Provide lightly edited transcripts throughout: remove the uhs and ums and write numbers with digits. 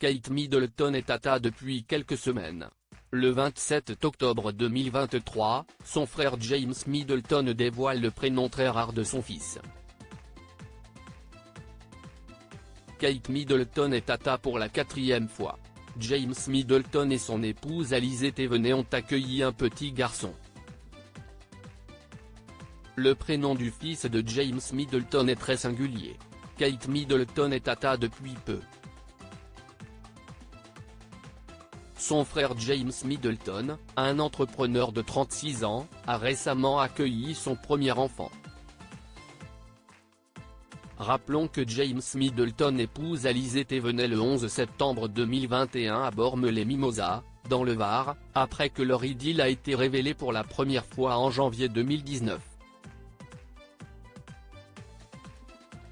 Kate Middleton est tata depuis quelques semaines. Le 27 octobre 2023, son frère James Middleton dévoile le prénom très rare de son fils. Kate Middleton est tata pour la 4e fois. James Middleton et son épouse Alizée Thévenet ont accueilli un petit garçon. Le prénom du fils de James Middleton est très singulier. Kate Middleton est tata depuis peu. Son frère James Middleton, un entrepreneur de 36 ans, a récemment accueilli son premier enfant. Rappelons que James Middleton épouse Alizée Thévenet le 11 septembre 2021 à Bormes-les-Mimosas, dans le Var, après que leur idylle a été révélée pour la première fois en janvier 2019.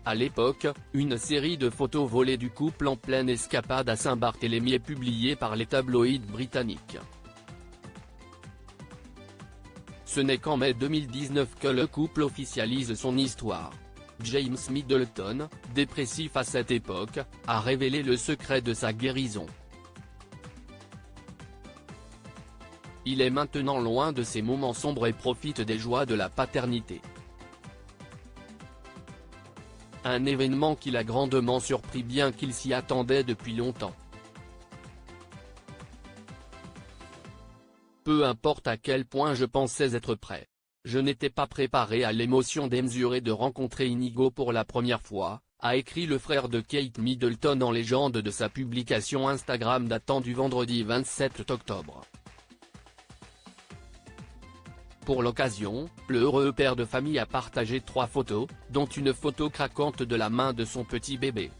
À l'époque, une série de photos volées du couple en pleine escapade à Saint-Barthélemy est publiée par les tabloïds britanniques. Ce n'est qu'en mai 2019 que le couple officialise son histoire. James Middleton, dépressif à cette époque, a révélé le secret de sa guérison. Il est maintenant loin de ces moments sombres et profite des joies de la paternité. Un événement qui l'a grandement surpris bien qu'il s'y attendait depuis longtemps. Peu importe à quel point je pensais être prêt. Je n'étais pas préparé à l'émotion démesurée de rencontrer Inigo pour la première fois, a écrit le frère de Kate Middleton en légende de sa publication Instagram datant du vendredi 27 octobre. Pour l'occasion, le heureux père de famille a partagé 3 photos, dont une photo craquante de la main de son petit bébé.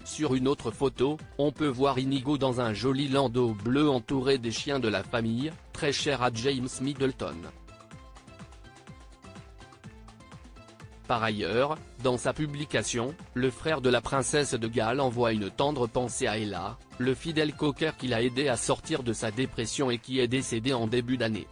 Sur une autre photo, on peut voir Inigo dans un joli landau bleu entouré des chiens de la famille, très cher à James Middleton. Par ailleurs, dans sa publication, le frère de la princesse de Galles envoie une tendre pensée à Ella, le fidèle cocker qui l'a aidé à sortir de sa dépression et qui est décédé en début d'année.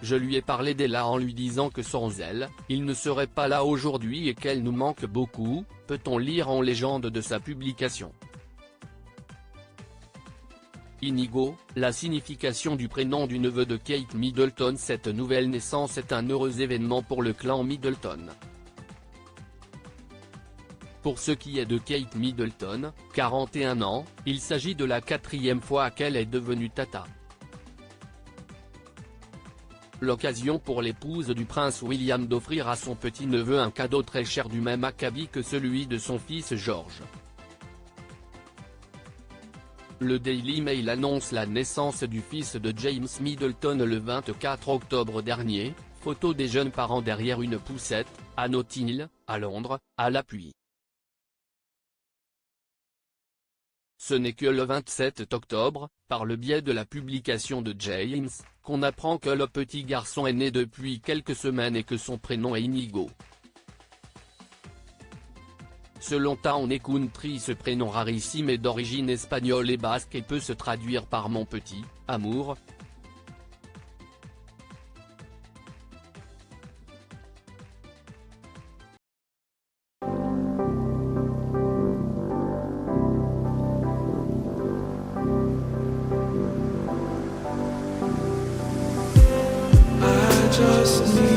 Je lui ai parlé d'Ella en lui disant que sans elle, il ne serait pas là aujourd'hui et qu'elle nous manque beaucoup, peut-on lire en légende de sa publication. Inigo, la signification du prénom du neveu de Kate Middleton. Cette nouvelle naissance est un heureux événement pour le clan Middleton. Pour ce qui est de Kate Middleton, 41 ans, il s'agit de la 4e fois qu'elle est devenue tata. L'occasion pour l'épouse du prince William d'offrir à son petit-neveu un cadeau très cher du même acabit que celui de son fils George. Le Daily Mail annonce la naissance du fils de James Middleton le 24 octobre dernier, photo des jeunes parents derrière une poussette, à Notting Hill, à Londres, à l'appui. Ce n'est que le 27 octobre, par le biais de la publication de James, qu'on apprend que le petit garçon est né depuis quelques semaines et que son prénom est Inigo. Selon Town & Country, ce prénom rarissime est d'origine espagnole et basque et peut se traduire par mon petit amour. I just need